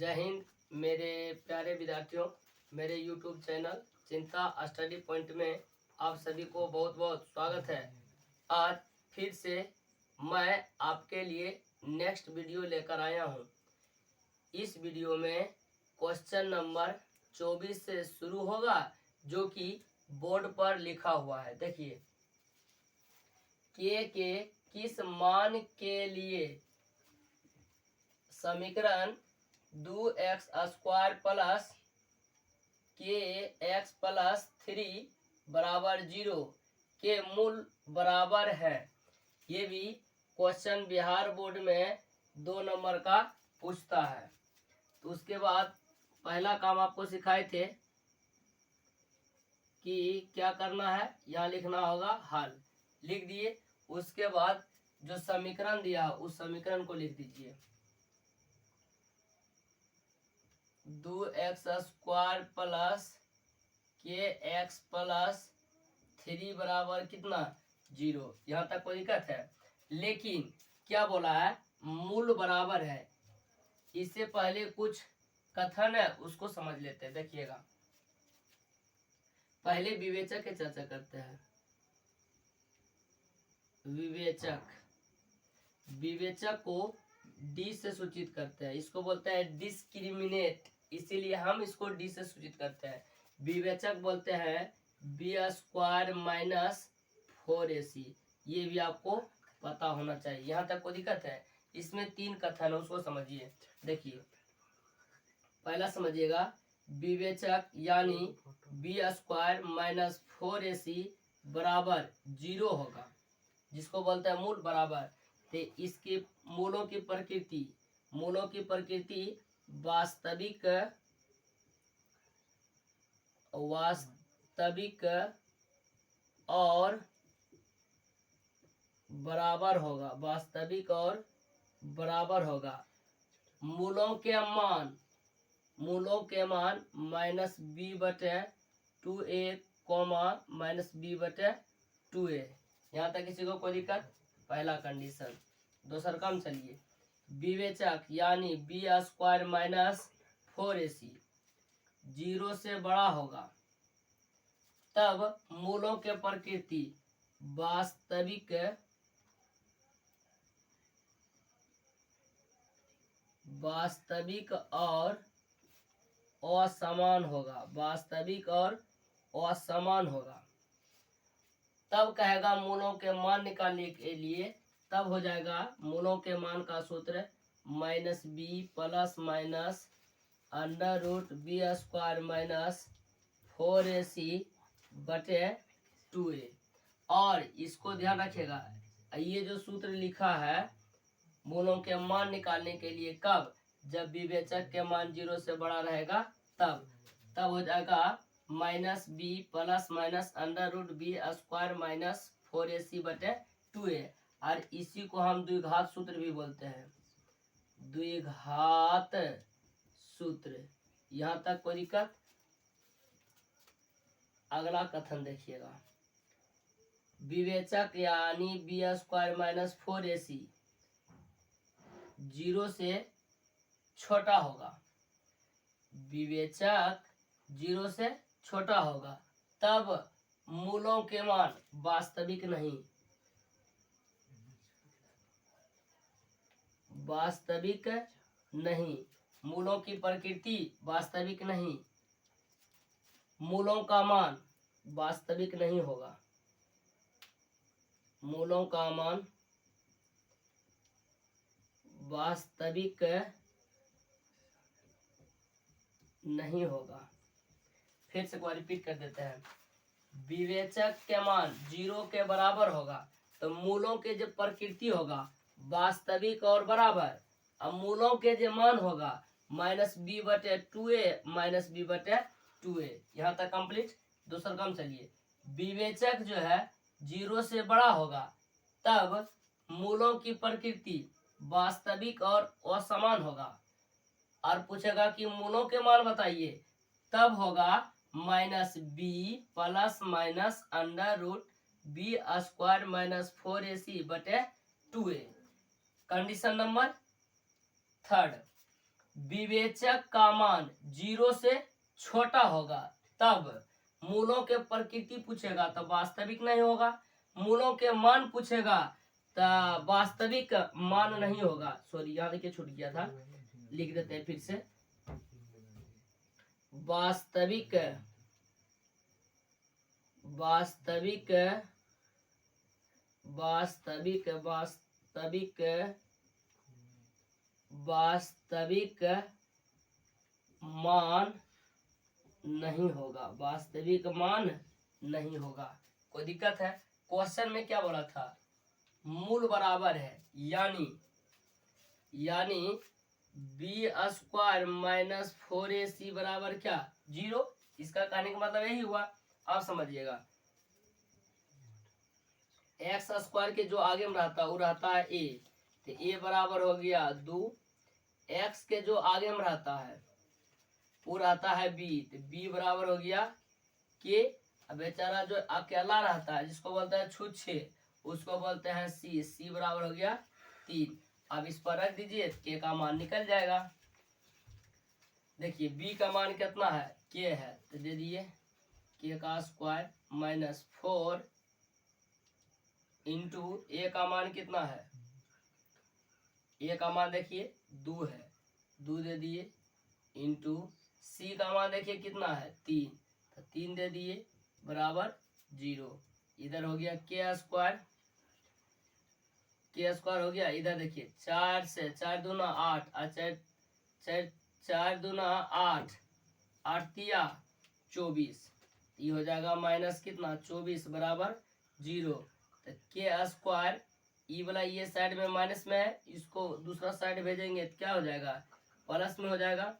जय हिंद मेरे प्यारे विद्यार्थियों। मेरे YouTube चैनल चिंता स्टडी पॉइंट में आप सभी को बहुत बहुत स्वागत है। आज फिर से मैं आपके लिए नेक्स्ट वीडियो लेकर आया हूँ। इस वीडियो में क्वेश्चन नंबर 24 से शुरू होगा, जो कि बोर्ड पर लिखा हुआ है। देखिए, के किस मान के लिए समीकरण 2x² प्लस के एक्स प्लस 3 बराबर 0 के मूल बराबर है। ये भी क्वेश्चन बिहार बोर्ड में 2 नंबर का पूछता है। तो उसके बाद पहला काम आपको सिखाए थे कि क्या करना है, यहाँ लिखना होगा हल, लिख दिए। उसके बाद जो समीकरण दिया उस समीकरण को लिख दीजिए। 2x² प्लस के एक्स प्लस 3 बराबर कितना 0। यहाँ तक कोई दिक्कत है? लेकिन क्या बोला है, मूल बराबर है। इससे पहले कुछ कथन है, उसको समझ लेते हैं। देखिएगा, पहले विवेचक की चर्चा करते हैं। विवेचक को डी से सूचित करते हैं, इसको बोलते हैं डिस्क्रिमिनेट, इसीलिए हम इसको डी से सूचित करते हैं। विवेचक बोलते हैं b² माइनस 4ac। ये भी आपको पता होना चाहिए। यहाँ तक कोई दिक्कत है? इसमें 3 कथन है, उसको समझिए। देखिए, पहला समझिएगा, विवेचक यानी b² माइनस 4ac बराबर 0 होगा, जिसको बोलते हैं मूल बराबर। तो इसके मूलों की प्रकृति वास्तविक और बराबर होगा। वास्तविक और बराबर होगा। मूलों के मान -b/2a -b/2a। यहाँ तक किसी को कोई दिक्कत? पहला कंडीशन। दूसरा काम चलिए, विवेचक यानी b² माइनस 4ac 0 से बड़ा होगा, तब मूलों के प्रकृति वास्तविक और असमान होगा। तब कहेगा मूलों के मान निकालने के लिए, तब हो जाएगा मूलों के मान का सूत्र -b plus minus √b² minus 4ac बटे 2a। और इसको ध्यान रखिएगा, ये जो सूत्र लिखा है मूलों के मान निकालने के लिए, कब? जब विवेचक के मान 0 से बड़ा रहेगा, तब हो जाएगा -b plus minus √b² minus 4ac बटे 2a। और इसी को हम द्विघात सूत्र भी बोलते हैं, द्विघात सूत्र। यहाँ तक कोई दिक्कत? अगला कथन देखिएगा, विवेचक यानी b² माइनस 4ac 0 से छोटा होगा। विवेचक 0 से छोटा होगा, तब मूलों के मान वास्तविक नहीं, मूलों की प्रकृति वास्तविक नहीं, मूलों का मान वास्तविक नहीं होगा। मूलों का मान वास्तविक नहीं होगा। फिर से रिपीट कर देते हैं, विवेचक के मान 0 के बराबर होगा, तो मूलों के जो प्रकृति होगा वास्तविक और बराबर। अब मूलों के जो मान होगा -b/2a -b/2a। यहाँ तक कंप्लीट। दूसरा काम चलिए, विवेचक जो है 0 से बड़ा होगा, तब मूलों की प्रकृति वास्तविक और असमान होगा। और पूछेगा कि मूलों के मान बताइए, तब होगा -b plus minus √b² minus 4ac बटे 2a। कंडीशन नंबर 3, विवेचक का मान 0 से छोटा होगा तब मूलों के प्रकृति पूछेगा तो वास्तविक नहीं होगा, मूलों के मान पूछेगा तो वास्तविक मान नहीं होगा। सॉरी यहाँ देखिए छूट गया था, लिख देते हैं फिर से। वास्तविक वास्तविक वास्तविक वास्तविक वास्तविक मान नहीं होगा, वास्तविक मान नहीं होगा। कोई दिक्कत है? क्वेश्चन में क्या बोला था? मूल बराबर है, यानी बी स्क्वायर माइनस 4ac बराबर क्या? 0। इसका कहने का मतलब यही हुआ, आप समझिएगा। एक्स स्क्वायर के जो आगे में रहता है वो रहता है a, तो a बराबर हो गया 2। एक्स के जो आगे में रहता है वो रहता है b, तो b बराबर हो गया k। अब बेचारा जो अकेला रहता है जिसको बोलते हैं छुच्छे, उसको बोलते हैं c बराबर हो गया 3। अब इस पर रख दीजिए, k का मान निकल जाएगा। देखिए b का मान कितना है? k है, तो दे दिए k का स्क्वायर माइनस 4 इंटू a का मान कितना है? a का मान देखिए 2 है, 2 दे दिए इंटू c का मान देखिए कितना है? 3, तो 3 दे दिए बराबर 0। इधर हो गया k स्क्वायर हो गया। इधर देखिए 4 से 4 दूना 8 और 4 दूना 8, 8 तिया 24, ये हो जाएगा माइनस कितना? 24 बराबर 0। तो k स्क्वायर ई वाला ये साइड में माइनस में है, इसको दूसरा साइड भेजेंगे तो क्या हो जाएगा? प्लस में हो जाएगा।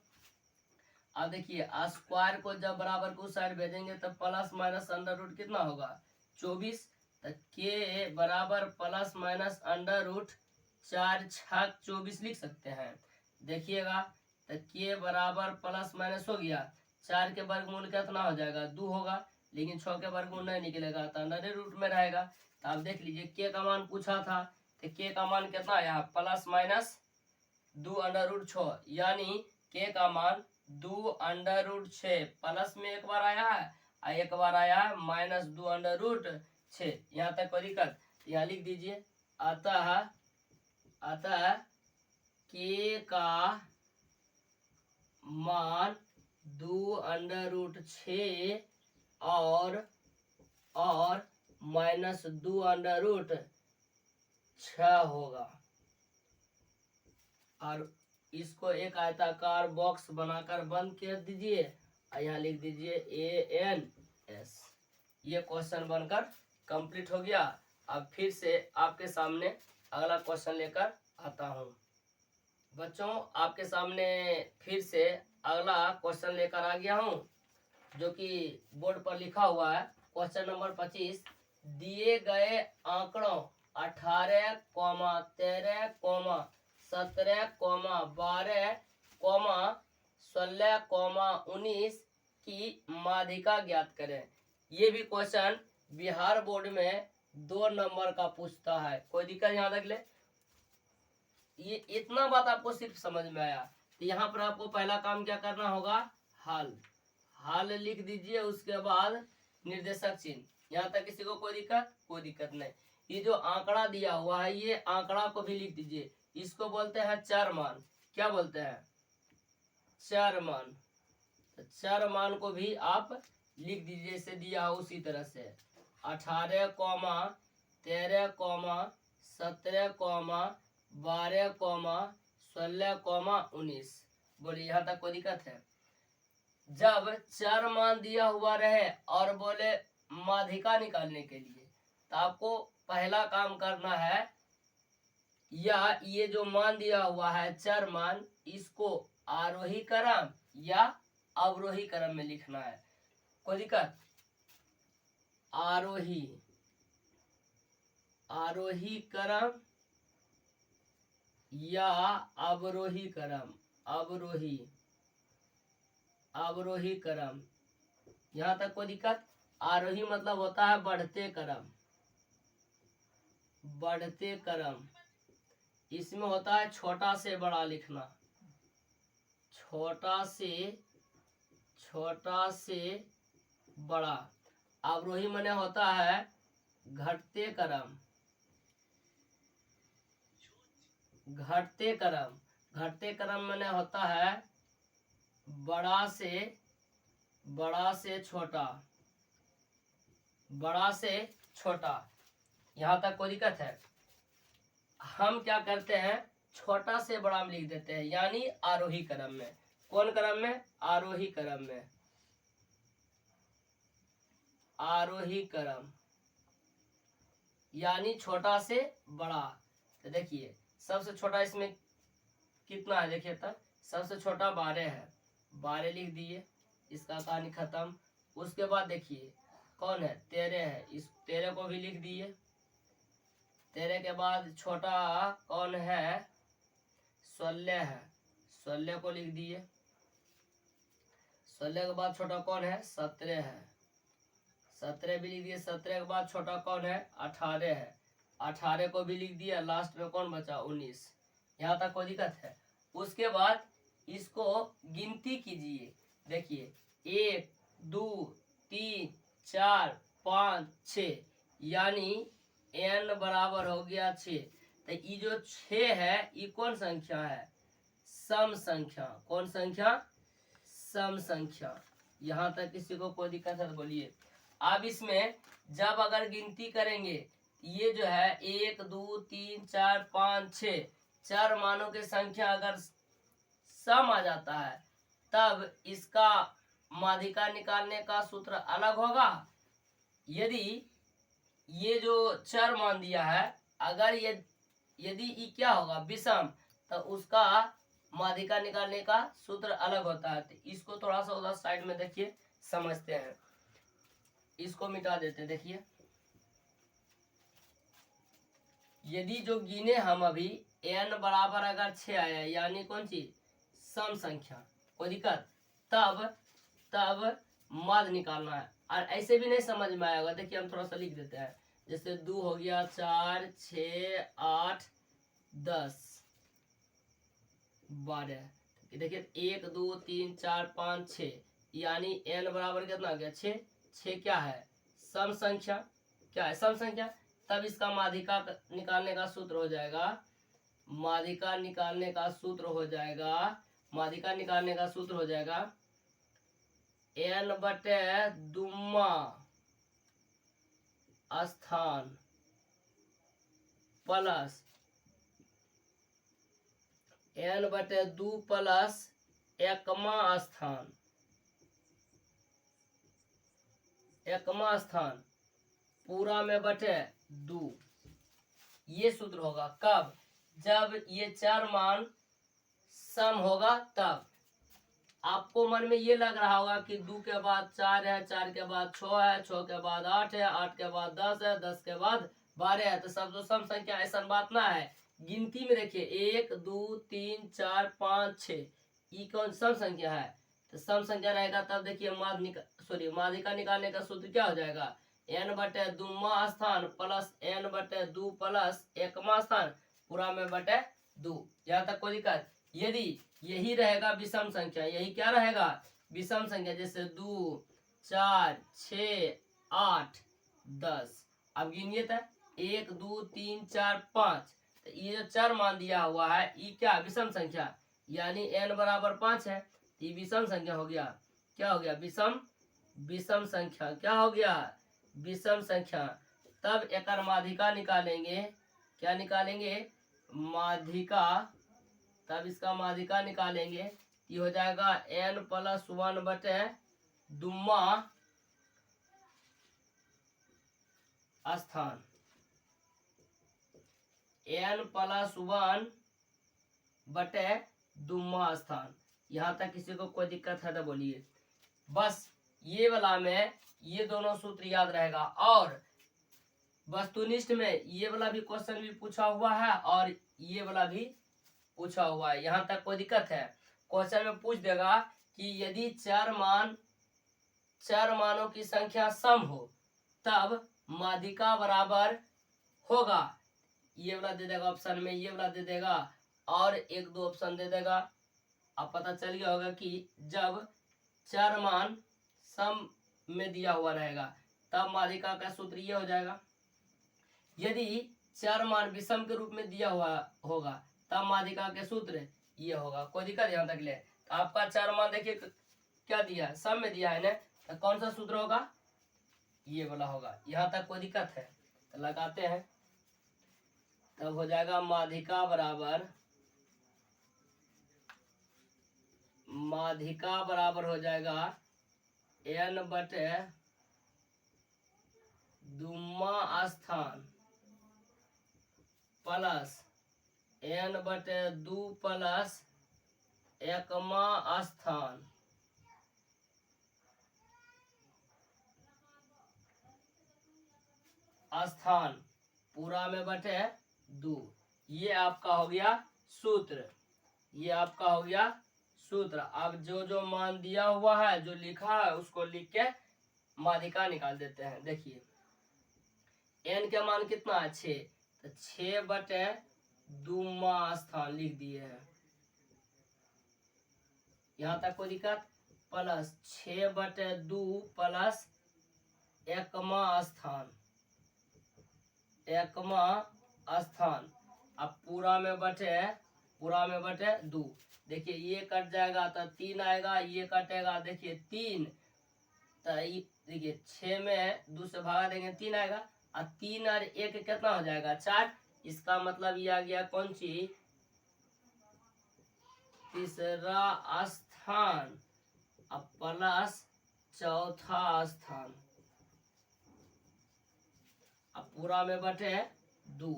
अब देखिए स्क्वायर को जब बराबर को साइड भेजेंगे तब प्लस माइनस अंडर रूट कितना होगा? 24। तो k बराबर प्लस माइनस अंडर रूट 4 छक 24 लिख सकते हैं। देखिएगा तो k बराबर प्लस माइनस हो गया, 4 के वर्गमूल कितना हो जाएगा? 2 होगा, लेकिन 6 के वर्गमूल नहीं निकलेगा तो अंडर रूट में रहेगा। तो आप देख लीजिए k का मान पूछा था, तो k का मान कितना आया? प्लस माइनस 2 अंडर रूट 6, यानी k का मान 2 अंडर रूट 6 प्लस में एक बार आया है और एक बार आया है माइनस 2 अंडर रूट 6। यहाँ तक कोई दिक्कत? यहाँ लिख दीजिए अतः k का मान 2 अंडर रूट 6 और माइनस 2 अंडर रूट 6 होगा। और इसको एक आयताकार बॉक्स बनाकर बंद कर दीजिए और यहाँ लिख दीजिए ANS। ये क्वेश्चन बनकर कंप्लीट हो गया। अब फिर से आपके सामने अगला क्वेश्चन लेकर आता हूँ। बच्चों आपके सामने फिर से अगला क्वेश्चन लेकर आ गया हूँ, जो कि बोर्ड पर लिखा हुआ है। क्वेश्चन नंबर 25, दिए गए आंकड़ों 18, 13, 17, 12, 16, 19 की माध्यिका ज्ञात करें। ये भी क्वेश्चन बिहार बोर्ड में 2 नंबर का पूछता है। कोई दिक्कत यहाँ तक ले? ये इतना बात आपको सिर्फ समझ में आया तो यहाँ पर आपको पहला काम क्या करना होगा? हल लिख दीजिए, उसके बाद निर्देशक चिन्ह। यहाँ तक किसी को कोई दिक्कत? कोई दिक्कत नहीं। ये जो आंकड़ा दिया हुआ है ये आंकड़ा को भी लिख दीजिए, इसको बोलते हैं चर मान। क्या बोलते हैं? चर मान। तो चर मान को भी आप लिख दीजिए जैसे दिया हो उसी तरह से। 18, 13, 17, 12, 16, 19। बोलिए यहाँ तक कोई दिक्कत है? जब चर मान दिया हुआ रहे और बोले माध्यिका निकालने के लिए, तो आपको पहला काम करना है, या ये जो मान दिया हुआ है चर मान, इसको आरोही क्रम या अवरोही क्रम में लिखना है। कोई दिक्कत? आरोही क्रम या अवरोही क्रम। अवरोही क्रम। यहाँ तक कोई दिक्कत? आरोही मतलब होता है बढ़ते क्रम। इसमें होता है छोटा से बड़ा लिखना। छोटा से बड़ा। अवरोही माने होता है घटते क्रम, घटते क्रम माने होता है बड़ा से छोटा। यहाँ तक कोई दिक्कत है? हम क्या करते हैं, छोटा से बड़ा में लिख देते हैं, यानी आरोही क्रम में। कौन क्रम में? आरोही क्रम में। आरोही क्रम यानी छोटा से बड़ा। तो देखिए सबसे छोटा इसमें कितना है, देखिए तब सबसे छोटा 12 है, 12 लिख दिए, इसका कहानी खत्म। उसके बाद देखिए कौन है, 13 है, इस 13 को भी लिख दिए। 13 के बाद छोटा कौन है, 16 है, 16 को लिख दिए। 16 के बाद छोटा कौन है, 17 है, 17 भी लिख दिए। 17 के बाद छोटा कौन है, 18 है, 18 को भी लिख दिया। लास्ट में कौन बचा, 19। यहाँ तक कोई दिक्कत है? उसके बाद इसको गिनती कीजिए। देखिए 1 2 3 4 5 6, यानी n बराबर हो गया 6। तो ये जो 6 है ये कौन संख्या है, सम संख्या। कौन संख्या, सम संख्या। यहाँ तक किसी को कोई दिक्कत है तो बोलिए। अब इसमें जब अगर गिनती करेंगे, ये जो है 1 2 3 4 5 6 चार मानों की संख्या अगर सम आ जाता है, तब इसका माध्यिका निकालने का सूत्र अलग होगा। यदि ये जो चार मान दिया है, अगर यदि ये क्या होगा, विषम, तो उसका माध्यिका निकालने का सूत्र अलग होता है। तो इसको थोड़ा सा उधर साइड में देखिए, समझते हैं। इसको मिटा देते। देखिए यदि जो गिने हम अभी n बराबर अगर 6 आया, यानी कौन चीज, सम संख्या, कोई दिक्कत, तब मध्य निकालना है। और ऐसे भी नहीं समझ में आएगा, देखिए हम थोड़ा सा लिख देते हैं। जैसे 2 हो गया, 4 6 8 10 12। देखिए 1 2 3 4 5 6, यानी n बराबर कितना हो गया, 6। 6 क्या है, सम संख्या। क्या है, सम संख्या। तब इसका माध्यिका निकालने का सूत्र हो जाएगा, माध्यिका निकालने का सूत्र हो जाएगा, माध्यिका निकालने का सूत्र हो जाएगा n बटे दुम्मा स्थान प्लस n बटे 2 प्लस एकमा स्थान, एकमा स्थान पूरा में बटे 2। ये सूत्र होगा कब, जब ये चार मान सम होगा। तब आपको मन में ये लग रहा होगा कि 2 के बाद 4 है, 4 के बाद 6 है, 6 के बाद 8 है, 8 के बाद 10 है, 10 के बाद 12 है। तो सब जो सम संख्या, ऐसा बात ना है। गिनती में देखिए 1 2 3 4 5 6, ये कौन सम संख्या है। तो सम संख्या रहेगा, तब देखिए माध्यिका निकालने का सूत्र क्या हो जाएगा, n बटे दुम्मा स्थान प्लस n बटे 2 प्लस एकमा स्थान पूरा में बटे 2। यहाँ तक कोई दिक्कत? यदि यही रहेगा विषम संख्या, यही क्या रहेगा, विषम संख्या, जैसे 2 4 6 8 10। अब गिनिए तो 1 2 3 4 5, तो ये जो चार मान दिया हुआ है ये क्या, विषम संख्या, यानी n बराबर 5 है। ये विषम संख्या हो गया। क्या हो गया, विषम संख्या। क्या हो गया, विषम संख्या। तब एक माध्यिका निकालेंगे, क्या निकालेंगे, माध्यिका। तब इसका माध्यिका निकालेंगे, ये हो जाएगा n प्लस 1 बटे दुम्मा स्थान, n प्लस 1 बटे दुम्मा स्थान। यहाँ तक किसी को कोई दिक्कत है तो बोलिए। बस ये वाला में ये दोनों सूत्र याद रहेगा। और वस्तुनिष्ठ में ये वाला भी क्वेश्चन भी पूछा हुआ है और ये वाला भी पूछा हुआ है। यहाँ तक कोई दिक्कत है? क्वेश्चन में पूछ देगा कि यदि चार मानों की संख्या सम हो, तब माध्यिका बराबर होगा। ये वाला दे देगा ऑप्शन में, ये वाला दे देगा और 1 2 ऑप्शन दे देगा। अब पता चल गया होगा कि जब चार मान सम में दिया हुआ रहेगा तब माध्यिका का सूत्र ये हो जाएगा। यदि चार मान विषम के रूप में दिया हुआ होगा तब माध्यिका के सूत्र ये होगा। कोई दिक्कत यहाँ तक ले? तो आपका चार मान देखिए क्या दिया है, सम में दिया है ना, तो कौन सा सूत्र होगा? ये वाला होगा। यहाँ तक कोई दिक्कत है? तो लगाते हैं, तब हो जाएगा माध्यिका बराबर हो जाएगा n बटे दुम्मा स्थान प्लस n बटे 2 प्लस एकमा स्थान पूरा में बटे 2। ये आपका हो गया सूत्र, ये आपका हो गया सूत्र। अब जो जो मान दिया हुआ है, जो लिखा है, उसको लिख के माध्यिका निकाल देते हैं। देखिए n के मान कितना है? 6, तो 6 बटे दुम्मा स्थान लिख दिए हैं। यहाँ तक कोई दिक्कत? प्लस 6 बटे 2 प्लस एकमा स्थान अब पूरा में बटे 2। देखिए ये कट जाएगा तो 3 आएगा, ये कटेगा, देखिए 3, तो देखिए 6 में 2 से भागा देंगे 3 आएगा, और 3 और 1 कितना हो जाएगा? 4। इसका मतलब ये आ गया कौन सी? तीसरा स्थान अब प्लस चौथा स्थान अब पूरा में बटे 2।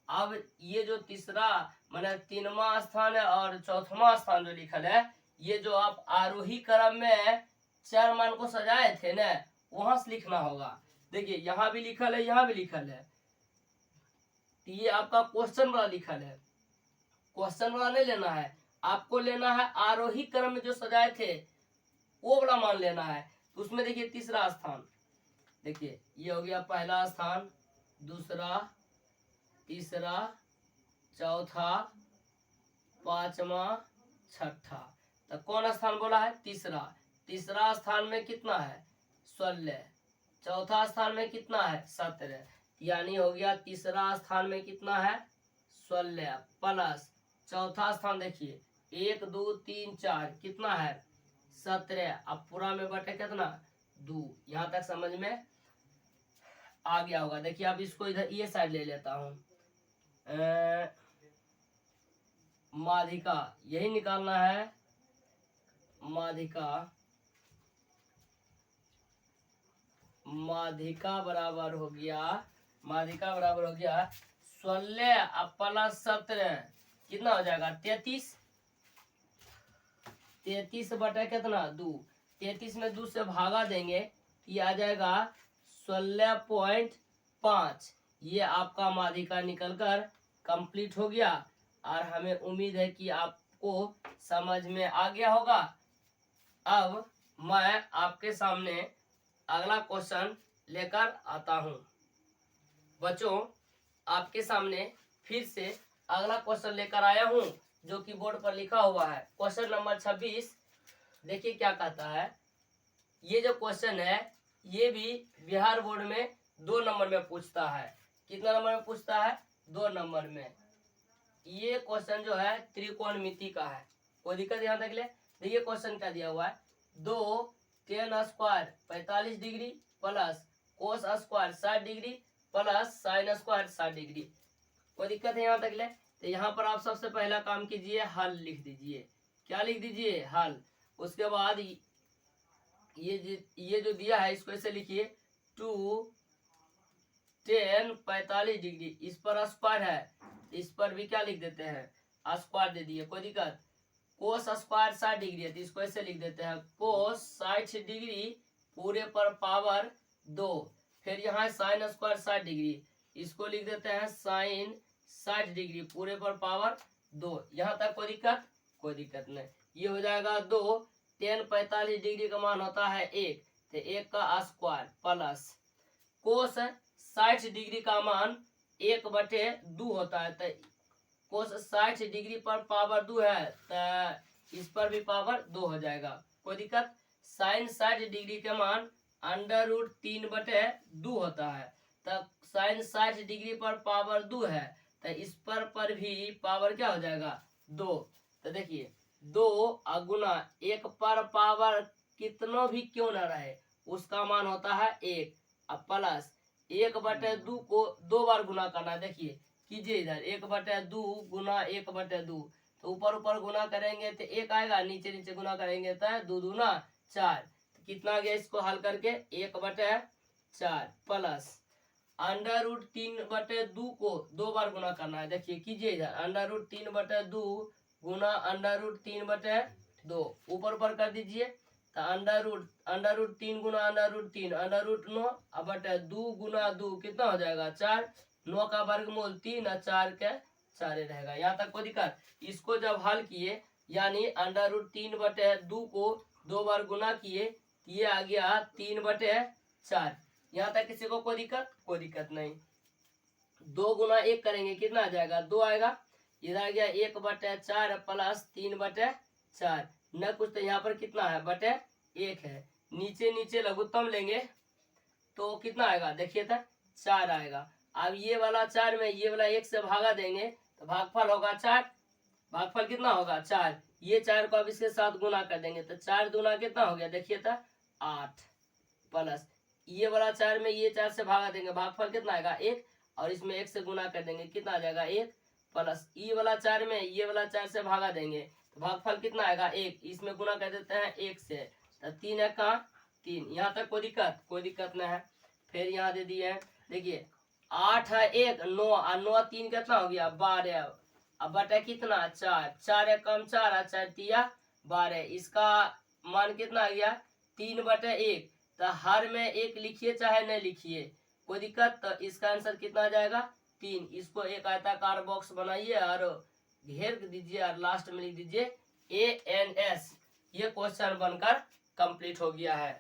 अब ये जो तीसरा माने 3वां स्थान है और 4वां स्थान जो लिखल है, ये जो आप आरोही क्रम में चार मान को सजाए थे ना, वहां से लिखना होगा। देखिए यहाँ भी लिखल है, यहाँ भी लिखल है, ये आपका क्वेश्चन वाला लिखल है। क्वेश्चन वाला नहीं लेना है, आपको लेना है आरोही क्रम में जो सजाए थे वो वाला मान लेना है। तो उसमें देखिए तीसरा स्थान, देखिए ये हो गया पहला स्थान, दूसरा, तीसरा, चौथा, पांचवा, छठा। तो कौन स्थान बोला है? तीसरा स्थान में कितना है? 16। चौथा स्थान में कितना है? 17। यानी हो गया तीसरा स्थान में कितना है? 16 प्लस चौथा स्थान देखिए 1 2 3 4 कितना है? 17। अब पूरा में बटे कितना? 2। यहाँ तक समझ में आ गया होगा। देखिए अब इसको इधर ये साइड ले लेता हूँ। माध्यिका यही निकालना है। माध्यिका बराबर हो गया 16 प्लस 17 कितना हो जाएगा? 33। 33 बटे कितना? 2। 33 में 2 से भागा देंगे, ये आ जाएगा 16.5। ये आपका माध्यिका निकलकर कंप्लीट हो गया, और हमें उम्मीद है कि आपको समझ में आ गया होगा। अब मैं आपके सामने अगला क्वेश्चन लेकर आता हूं। बच्चों आपके सामने फिर से अगला क्वेश्चन लेकर आया हूं, जो कि बोर्ड पर लिखा हुआ है। Question number 26। देखिए क्या कहता है। ये जो क्वेश्चन है ये भी बिहार बोर्ड में 2 नंबर में पूछता है। कितना नंबर में पूछता है? 2 नंबर में। ये क्वेश्चन जो है त्रिकोणमिति का है। कोई दिक्कत यहाँ तक ले? देखिए क्वेश्चन क्या दिया हुआ है। 2 tan square 45 degree plus cos square 60 degree plus sine square 60 degree. कोई दिक्कत है यहाँ तक ले? तो यहाँ पर आप सबसे पहला काम कीजिए, हल लिख दीजिए। क्या लिख दीजिए? हल। उसके बाद ये जो दिया है इसको ऐसे लिखिए 2 tan 45 डिग्री, इस पर स्क्वायर है, इस पर भी क्या लिख देते हैं? स्क्वायर दे दिए। कोई दिक्कत? कोस स्क्वायर 60 डिग्री है तो इसको ऐसे लिख देते हैं कोस 60 डिग्री पूरे पर पावर 2। फिर यहाँ साइन स्क्वायर 60 डिग्री, इसको लिख देते हैं साइन 60 डिग्री पूरे पर पावर 2। यहाँ तक कोई दिक्कत? कोई दिक्कत नहीं। ये हो जाएगा 2 tan 45 डिग्री का मान होता है 1, तो 1 का स्क्वायर प्लस कोस 60 डिग्री का मान 1/2 होता है, तो कोस 60 डिग्री पर पावर 2 है, तो इस पर भी पावर 2 हो जाएगा, कोई दिक्कत। साइन 60 डिग्री के मान √3/2 होता है, तब साइन 60 डिग्री पर पावर 2 है, तो इस पर भी पावर क्या हो जाएगा 2। तो देखिए 2 गुना 1 पर पावर कितनों भी क्यों न रहे उसका मान होता है 1। अब प्लस 1/2 को 2 बार गुना करना है। देखिए कीजिए इधर 1/2 गुना 1/2, तो ऊपर ऊपर गुना करेंगे तो 1 आएगा, नीचे नीचे गुना करेंगे तो 2 दूना 4, तो कितना आ गया इसको हल करके 1/4 प्लस √3/2 को 2 बार गुना करना है। देखिए कीजिए इधर √3/2 गुना √3/2 ऊपर ऊपर कर दीजिए, तो √3 गुना √3 √9/2 गुना 2 कितना हो जाएगा 4, 9 का वर्गमूल 3 और 4 के 4 रहेगा। यहाँ तक कोई दिक्कत। इसको जब हल किए यानी √3/2 को 2 बार गुना किए, ये आ गया 3/4। यहाँ तक किसी को कोई दिक्कत नहीं। 2 गुना 1 करेंगे कितना आ जाएगा 2 आएगा, इधर आ गया 1/4 प्लस 3/4 न कुछ, तो यहाँ पर कितना है बटे 1 है। नीचे नीचे लघुत्तम लेंगे तो कितना आएगा देखिए था 4 आएगा। अब ये वाला 4 में ये वाला 1 से भागा देंगे तो भागफल होगा 4, भागफल कितना होगा 4। ये 4 को अब इसके साथ गुना कर देंगे तो 4 दूना कितना हो गया देखिए था 8, प्लस ये वाला 4 में ये 4 से भागा देंगे, भागफल कितना आएगा 1, और इसमें 1 से गुना कर देंगे कितना आ जाएगा 1, प्लस ये वाला 4 में ये वाला 4 से भागा देंगे तो भागफल कितना आएगा 1, इसमें गुना कर देते हैं 1 से, तो 3 है कहाँ 3। यहाँ तक कोई दिक्कत नहीं है। फिर यहाँ दे दिए देखिए 8 है 1 9 और 9 3 कितना हो गया 12, अब बटा कितना 4, 4 है कम 4 और 4 तिया 12, इसका मान कितना आ गया 3/1। तो हर में 1 लिखिए चाहे नहीं लिखिए कोई दिक्कत, तो इसका आंसर कितना आ जाएगा 3। इसको एक आयताकार बॉक्स बनाइए और घेर दीजिए और लास्ट में लिख दीजिए ANS। ये क्वेश्चन बनकर कंप्लीट हो गया है।